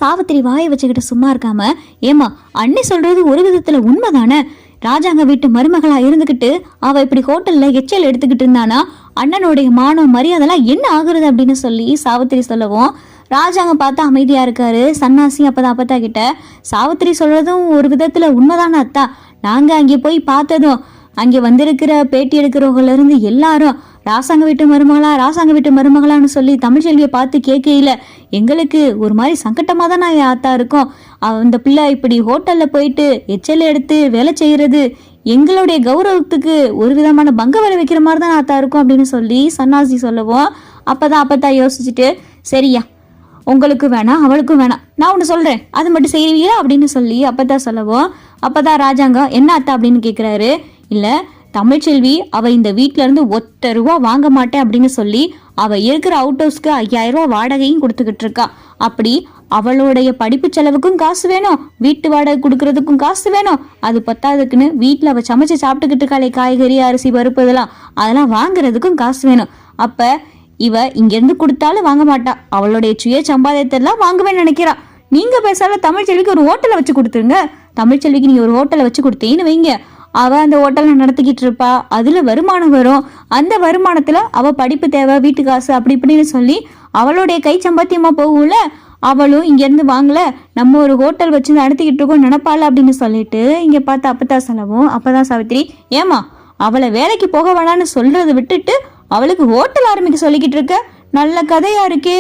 சாவித்திரி வாயை வச்சுக்கிட்டு சும்மா இருக்காம, ஏமா அண்ணி சொல்றது ஒரு விதத்துல உண்மைதானே? ராஜாங்க வீட்டு மருமகளா இருந்துகிட்டு அவ இப்படி ஹோட்டல்ல எச்சல் எடுத்துக்கிட்டு இருந்தானா அண்ணனுடைய மானம் மரியாதைலாம் என்ன ஆகுறது அப்படின்னு சொல்லி சாவித்திரி சொல்லவும், ராஜாங்க பார்த்தா அமைதியா இருக்காரு. சன்னாசி அப்பத்தா கிட்ட, சாவித்திரி சொல்றதும் ஒரு விதத்துல உண்மைதானே அத்தா. நாங்க அங்கே போய் பார்த்ததும் அங்கே வந்திருக்கிற பேட்டி எடுக்கிறவங்கள இருந்து எல்லாரும் ராசாங்க வீட்டு மருமகளான்னு சொல்லி தமிழ்ச்செல்வியை பார்த்து கேட்கையில எங்களுக்கு ஒரு மாதிரி சங்கட்டமா தான் நான் ஆத்தா இருக்கோம். அந்த பிள்ளை இப்படி ஹோட்டல்ல போயிட்டு எச்சல் எடுத்து வேலை செய்யறது எங்களுடைய கௌரவத்துக்கு ஒரு விதமான பங்க வேலை வைக்கிற மாதிரி தான் ஆத்தா இருக்கும் அப்படின்னு சொல்லி சன்னாசி சொல்லவும், அப்பத்தா யோசிச்சுட்டு, சரியா உங்களுக்கு வேணாம் அவளுக்கும் வேணாம், நான் ஒன்று சொல்றேன் அது மட்டும் செய்வீங்களா அப்படின்னு சொல்லி அப்பதான் சொல்லவும், அப்பதான் ராஜாங்கம் என்ன அத்தா அப்படின்னு கேட்குறாரு. இல்ல தமிழ்ச்செல்வி அவ இந்த வீட்டுல இருந்து ₹1 வாங்க மாட்டேன் அப்படின்னு சொல்லி அவ இருக்கிற அவுட் ஹவுஸ்க்கு ₹5000 வாடகையும் கொடுத்துக்கிட்டு இருக்கா. அப்படி அவளுடைய படிப்பு செலவுக்கும் காசு வேணும், வீட்டு வாடகை கொடுக்கறதுக்கும் காசு வேணும், அது பத்தாதுக்குன்னு வீட்டுல அவ சமைச்சு சாப்பிட்டுக்கிட்டு இருக்காளே காய்கறி அரிசி பருப்பு அதெல்லாம் வாங்குறதுக்கும் காசு வேணும். அப்ப இவ இங்கிருந்து கொடுத்தாலும் வாங்க மாட்டா, அவளுடைய சுய சம்பாதியத்தெல்லாம் வாங்குவேன்னு நினைக்கிறா. நீங்க பேசால தமிழ்ச்செல்விக்கு ஒரு ஹோட்டலை வச்சு கொடுத்துருங்க. தமிழ்ச்செல்விக்கு நீங்க ஒரு ஹோட்டலை வச்சு கொடுத்தீங்கன்னு வைங்க, அவ அந்த ஹோட்டலை நடத்திக்கிட்டு இருப்பா, அதுல வருமானம் வரும், அந்த வருமானத்துல அவ படிப்பு தேவை வீட்டு காசு அப்படி இப்படின்னு சொல்லி அவளுடைய கை சம்பாத்தியமா போகும்ல. அவளும் இங்க இருந்து வாங்கல, நம்ம ஒரு ஹோட்டல் வச்சு நடத்திக்கிட்டு இருக்கோம் நினைப்பாள் அப்படின்னு சொல்லிட்டு இங்க பார்த்து அப்பதான் சொல்லவும், அப்பதான் சாவித்திரி, ஏமா அவளை வேலைக்கு போக வேணான்னு சொல்றதை விட்டுட்டு அவளுக்கு ஹோட்டல் ஆரம்பிக்க சொல்லிக்கிட்டு இருக்க, நல்ல கதையா இருக்கே,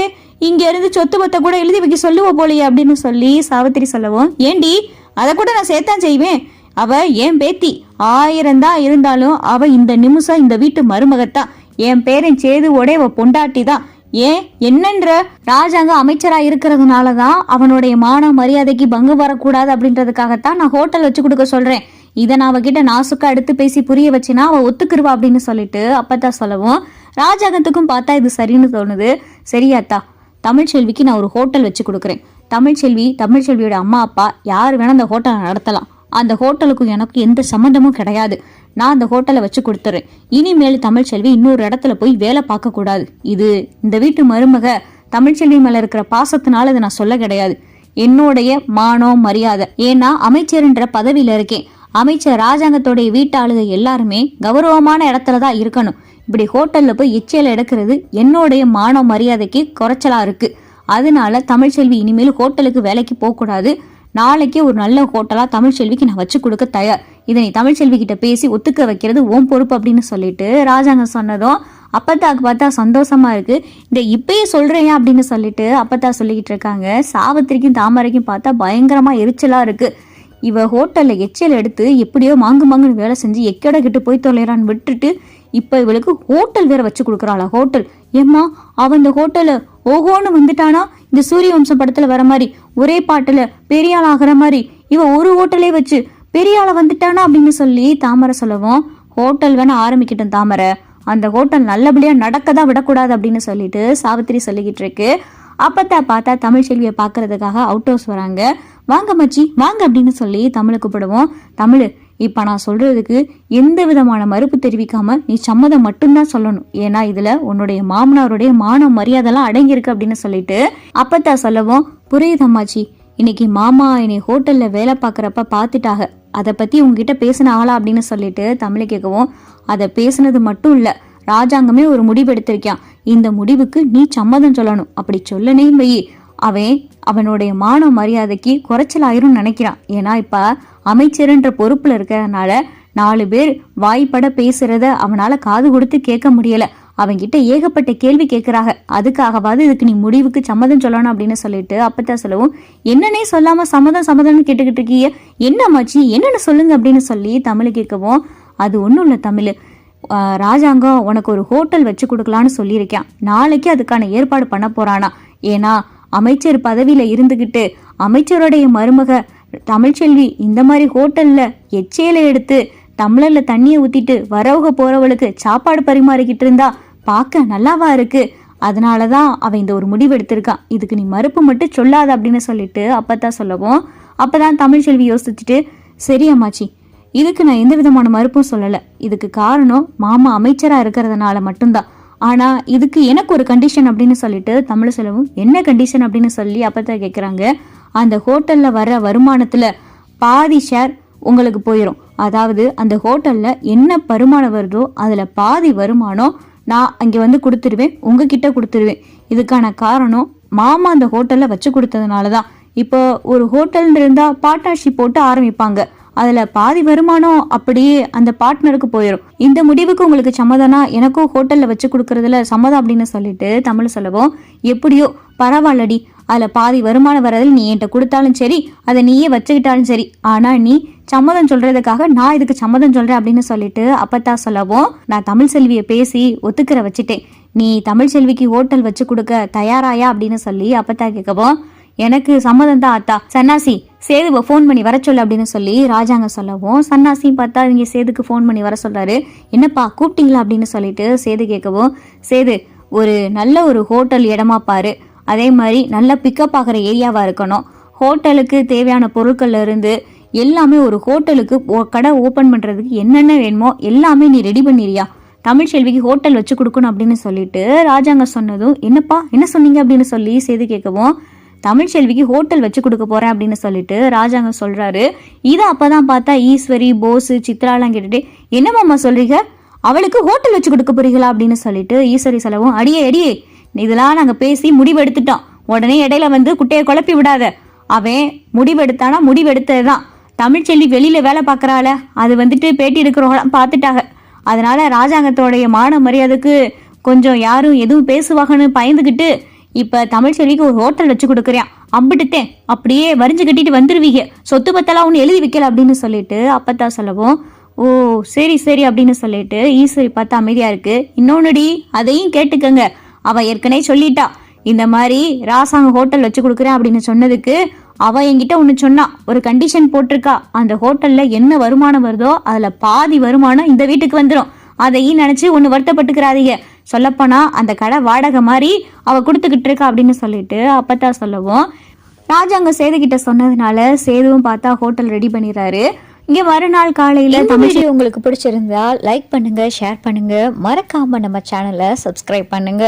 இங்க இருந்து சொத்து பத்த கூட எழுதி வைக்க சொல்லுவோம் போலையே அப்படின்னு சொல்லி சாவித்திரி சொல்லவும், ஏண்டி அதை கூட நான் சேர்த்தான் செய்வேன், அவ என் பேத்தி 1000 தான் இருந்தாலும் அவ இந்த நிமிஷம் இந்த வீட்டு மருமகத்தான், என் பேரன் சேது உடைய பொண்டாட்டி தான். ஏன் என்னன்ற ராஜாங்க அமைச்சரா இருக்கிறதுனாலதான் அவனுடைய மான மரியாதைக்கு பங்கு வரக்கூடாது அப்படின்றதுக்காகத்தான் நான் ஹோட்டல் வச்சு கொடுக்க சொல்றேன். இதை நான் அவகிட்ட நாசுக்கா எடுத்து பேசி புரிய வச்சுனா அவ ஒத்துக்குருவா அப்படின்னு சொல்லிட்டு அப்பதான் சொல்லவும், ராஜாங்கத்துக்கும் பார்த்தா இது சரின்னு தோணுது. சரியாத்தா, தமிழ்ச்செல்விக்கு நான் ஒரு ஹோட்டல் வச்சு கொடுக்குறேன். தமிழ்ச்செல்வியோட அம்மா அப்பா யாரு வேணா அந்த ஹோட்டலை நடத்தலாம், அந்த ஹோட்டலுக்கும் எனக்கு எந்த சம்மந்தமும் கிடையாது, நான் அந்த ஹோட்டலை வச்சு கொடுத்துறேன். இனிமேல் தமிழ்ச்செல்வி இன்னொரு இடத்துல போய் வேலை பார்க்க கூடாது. இது இந்த வீட்டு மருமக தமிழ்ச்செல்வி மேல இருக்கிற பாசத்தினால இதை நான் சொல்ல கிடையாது, என்னுடைய மானம் மரியாதை. ஏன்னா அமைச்சர்ன்ற பதவியில இருக்கேன், அமைச்சர் ராஜாங்கத்தோடைய வீட்டாளுக எல்லாருமே கௌரவமான இடத்துலதான் இருக்கணும். இப்படி ஹோட்டல்ல போய் எச்சையில எடுக்கிறது என்னுடைய மான மரியாதைக்கு குறைச்சலா இருக்கு. அதனால தமிழ்ச்செல்வி இனிமேல் ஹோட்டலுக்கு வேலைக்கு போகக்கூடாது. நாளைக்கே ஒரு நல்ல ஹோட்டலா தமிழ்ச்செல்விக்கு நான் வச்சு கொடுக்க தயார். இதை நீ தமிழ்ச்செல்வி கிட்ட பேசி ஒத்துக்க வைக்கிறது ஓம் பொறுப்பு அப்படின்னு சொல்லிட்டு ராஜாங்கம் சொன்னதும் அப்பத்தாக்கு பார்த்தா சந்தோஷமா இருக்கு. இந்த இப்பயே சொல்றேன் அப்படின்னு சொல்லிட்டு அப்பத்தா சொல்லிக்கிட்டு இருக்காங்க. சாவித்திரிக்கும் தாமரைக்கும் பார்த்தா பயங்கரமா எரிச்சலா இருக்கு. இவ ஹோட்டல்ல எச்சல் எடுத்து எப்படியோ மாங்குன்னு வேலை செஞ்சு எக்கட கிட்ட போய் தொலைறான்னு விட்டுட்டு இப்ப இவளுக்கு ஹோட்டல் வேற வச்சு கொடுக்குறாளா? ஹோட்டல் ஏம்மா அவன் இந்த ஹோட்டலு ஓஹோன்னு வந்துட்டானா, இந்த சூரிய வம்சம் படத்துல வர மாதிரி ஒரே பாட்டுல பெரிய ஆள் ஆகிற மாதிரி இவ ஒரு ஹோட்டலே வச்சு பெரிய ஆளை வந்துட்டானா அப்படின்னு சொல்லி தாமரை சொல்லவும், ஹோட்டல் வேணா ஆரம்பிக்கட்டும் தாமரை, அந்த ஹோட்டல் நல்லபடியா நடக்கதான் விடக்கூடாது அப்படின்னு சொல்லிட்டு சாவித்திரி சொல்லிக்கிட்டு இருக்கு. அப்பத்தா பார்த்தா தமிழ்ச்செல்வியை பாக்குறதுக்காக அவுட் ஹவுஸ் வராங்க. வாங்க மச்சி வாங்க அப்படின்னு சொல்லி தமிழை கூப்பிடுவோம். தமிழ், இப்ப நான் சொல்றதுக்கு எந்த விதமான மறுப்பு தெரிவிக்காம நீ சம்மதம் மட்டும்தான் சொல்லணும், ஏன்னா இதுல உன்னுடைய மாமனாருடைய மான மரியாதைலாம் அடங்கியிருக்கு அப்படின்னு சொல்லிட்டு அப்பத்தா சொல்லவும், புரியுதம்மாச்சி, இன்னைக்கு மாமா என்னை ஹோட்டல்ல வேலை பார்க்கறப்ப பார்த்துட்டாங்க, அதை பத்தி உங்ககிட்ட பேசின ஆளா அப்படின்னு சொல்லிட்டு தமிழை கேட்கவும், அதை பேசுனது மட்டும் இல்ல, ராஜாங்கமே ஒரு முடிவு எடுத்திருக்கான், இந்த முடிவுக்கு நீ சம்மதம் சொல்லணும், அப்படி சொல்லனேன்னு வை அவனுடைய மான மரியாதைக்கு குறைச்சலாயிரும் நினைக்கிறான். ஏன்னா இப்ப அமைச்சர்ன்ற பொறுப்புல இருக்கிறதுனால 4 பேர் வாய்ப்பட பேசுறத அவனால காது கொடுத்து கேட்க முடியல, அவன்கிட்ட ஏகப்பட்ட கேள்வி கேட்கிறாங்க, அதுக்காகவாது இதுக்கு நீ முடிவுக்கு சம்மதம் சொல்லணும் அப்படின்னு சொல்லிட்டு அப்பத்தான் சொல்லவும், என்னன்னே சொல்லாம சம்மதம்னு கேட்டுக்கிட்டு இருக்கீங்க, என்ன மச்சி என்னன்னு சொல்லுங்க அப்படின்னு சொல்லி தமிழ் கேட்கவும், அது ஒன்றும் இல்லை தமிழ், ராஜாங்கம் உனக்கு ஒரு ஹோட்டல் வச்சு கொடுக்கலான்னு சொல்லியிருக்கான், நாளைக்கு அதுக்கான ஏற்பாடு பண்ண போறானா. ஏன்னா அமைச்சர் பதவியில இருந்துகிட்டு அமைச்சருடைய மருமக தமிழ்ச்செல்வி இந்த மாதிரி ஹோட்டல்ல எச்சேல எடுத்து டம்ளர்ல தண்ணியை ஊத்திட்டு வரவங்க போறவளுக்கு சாப்பாடு பரிமாறிக்கிட்டு இருந்தா பார்க்க நல்லாவா இருக்கு, அதனாலதான் அவன் இந்த ஒரு முடிவு எடுத்திருக்கான், இதுக்கு நீ மறுப்பு மட்டும் சொல்லாத அப்படின்னு சொல்லிட்டு அப்பதான் சொல்லவும், அப்பதான் தமிழ்ச்செல்வி யோசிச்சுட்டு, சரி அம்மாச்சி, இதுக்கு நான் எந்த விதமான மறுப்பும் சொல்லல, இதுக்கு காரணம் மாமா அமைச்சரா இருக்கிறதுனால மட்டும்தான், ஆனா இதுக்கு எனக்கு ஒரு கண்டிஷன் அப்படின்னு சொல்லிட்டு தமிழ்செல்வம் என்ன கண்டிஷன் அப்படின்னு சொல்லி அப்பதான் கேட்குறாங்க. அந்த ஹோட்டல்ல வர வருமானத்துல பாதி ஷேர் உங்களுக்கு போயிடும். அதாவது அந்த ஹோட்டல்ல என்ன வருமானம் வருதோ அதுல பாதி வருமானம் நான் அங்கே வந்து கொடுத்துருவேன், உங்ககிட்ட கொடுத்துருவேன். இதுக்கான காரணம் மாமா அந்த ஹோட்டல்ல வச்சு கொடுத்ததுனால தான். இப்போ ஒரு ஹோட்டல் இருந்தா பார்ட்னர்ஷிப் போட்டு ஆரம்பிப்பாங்க, அதுல பாதி வருமானம் அப்படியே அந்த பார்ட்னருக்கு போயிடும். இந்த முடிவுக்கு உங்களுக்கு சம்மதம்னா எனக்கும் ஹோட்டல்ல வச்சு கொடுக்கறதுல சம்மதம் அப்படின்னு சொல்லிட்டு தமிழ்செல்வம் எப்படியோ பரவாயில்லடி, அதுல பாதி வருமானம் வர்றதில் நீ என்கிட்ட கொடுத்தாலும் சரி, அதை நீயே வச்சுக்கிட்டாலும் சரி, ஆனா நீ சம்மதம் சொல்றதுக்காக நான் இதுக்கு சம்மதம் சொல்றேன் அப்படின்னு சொல்லிட்டு அப்பத்தான் சொல்லவும், நான் தமிழ்செல்வியை பேசி ஒத்துக்கிற வச்சுட்டேன், நீ தமிழ்செல்விக்கு ஹோட்டல் வச்சு கொடுக்க தயாராயா அப்படின்னு சொல்லி அப்பத்தா கேட்கவும், எனக்கு சம்மதம் தான் அத்தா, சன்னாசி சேதுவை ஃபோன் பண்ணி வர சொல்லு அப்படின்னு சொல்லி ராஜாங்க சொல்லவும், சன்னாசியும் பார்த்தா இங்கே சேதுக்கு ஃபோன் பண்ணி வர சொல்றாரு. என்னப்பா கூப்பிட்டீங்களா அப்படின்னு சொல்லிட்டு சேது கேட்கவும், சேது ஒரு நல்ல ஒரு ஹோட்டல் இடமா பாரு, அதே மாதிரி நல்ல பிக்கப் ஆகிற ஏரியாவா இருக்கணும், ஹோட்டலுக்கு தேவையான பொருட்கள்ல இருந்து எல்லாமே ஒரு ஹோட்டலுக்கு கடை ஓப்பன் பண்றதுக்கு என்னென்ன வேணுமோ எல்லாமே நீ ரெடி பண்ணிரியா, தமிழ்செல்விக்கு ஹோட்டல் வச்சு கொடுக்கணும் அப்படின்னு சொல்லிட்டு ராஜாங்க சொன்னதும், என்னப்பா என்ன சொன்னீங்க அப்படின்னு சொல்லி சேது கேட்கவும், தமிழ்செல்விக்கு ஹோட்டல் வச்சு கொடுக்க போறேன் அப்படின்னு சொல்லிட்டு ராஜாங்க சொல்றாரு. இதை அப்பதான் பார்த்தா ஈஸ்வரி போஸ் சித்ராலாம் கேட்டுட்டு, என்ன மாமா சொல்றீங்க, அவளுக்கு ஹோட்டல் வச்சு கொடுக்க போறீங்களா அப்படின்னு சொல்லிட்டு ஈஸ்வரி சொல்லவும், அடியே இதெல்லாம் நாங்க பேசி முடிவெடுத்துட்டோம், உடனே இடையில வந்து குட்டையை குழப்பி விடாத, அவன் முடிவெடுத்தானா முடிவெடுத்ததுதான், தமிழ்செல்வி வெளியில வேலை பார்க்கறாள, அது வந்துட்டு பேட்டி எடுக்கிறவங்களாம் பார்த்துட்டாங்க, அதனால ராஜாங்கத்தோடைய மான மரியாதைக்கு கொஞ்சம் யாரும் எதுவும் பேசுவாங்கன்னு பயந்துக்கிட்டு இப்ப தமிழ்செல்விக்கு ஒரு ஹோட்டல் வச்சு கொடுக்குறேன், அம்பிட்டுத்தேன் அப்படியே வரிஞ்சு கட்டிட்டு வந்துருவீங்க, சொத்து பத்தெல்லாம் ஒன்று எழுதி வைக்கல அப்படின்னு சொல்லிட்டு அப்பத்தான் சொல்லவும், ஓ சரி சரி அப்படின்னு சொல்லிட்டு ஈஸ்வரி பார்த்து அமைதியா இருக்கு. இன்னொன்னுடி அதையும் கேட்டுக்கங்க, அவ ஏற்கனவே சொல்லிட்டா இந்த மாதிரி ராசாங்க ஹோட்டல் வச்சு கொடுக்குறேன் அப்படின்னு சொன்னதுக்கு அவ என்கிட்ட ஒன்று சொன்னா, ஒரு கண்டிஷன் போட்டிருக்கா, அந்த ஹோட்டல்ல என்ன வருமானம் வருதோ அதுல பாதி வருமானம் இந்த வீட்டுக்கு வந்துடும், அதையும் நினைச்சு ஒன்று வருத்தப்பட்டுக்கிறாதீங்க, சொல்லப்போனா அந்த கடை வாடகை மாதிரி அவ கொடுத்துக்கிட்டு இருக்கா அப்படின்னு சொல்லிட்டு அப்பத்தான் சொல்லவும், ராஜாங்க சேதுகிட்ட சொன்னதுனால சேதுவும் பார்த்தா ஹோட்டல் ரெடி பண்ணிடுறாரு. இங்க மறுநாள் காலையில தமிழ் உங்களுக்கு பிடிச்சிருந்தா லைக் பண்ணுங்க, ஷேர் பண்ணுங்க, மறக்காம நம்ம சேனலை சப்ஸ்கிரைப் பண்ணுங்க.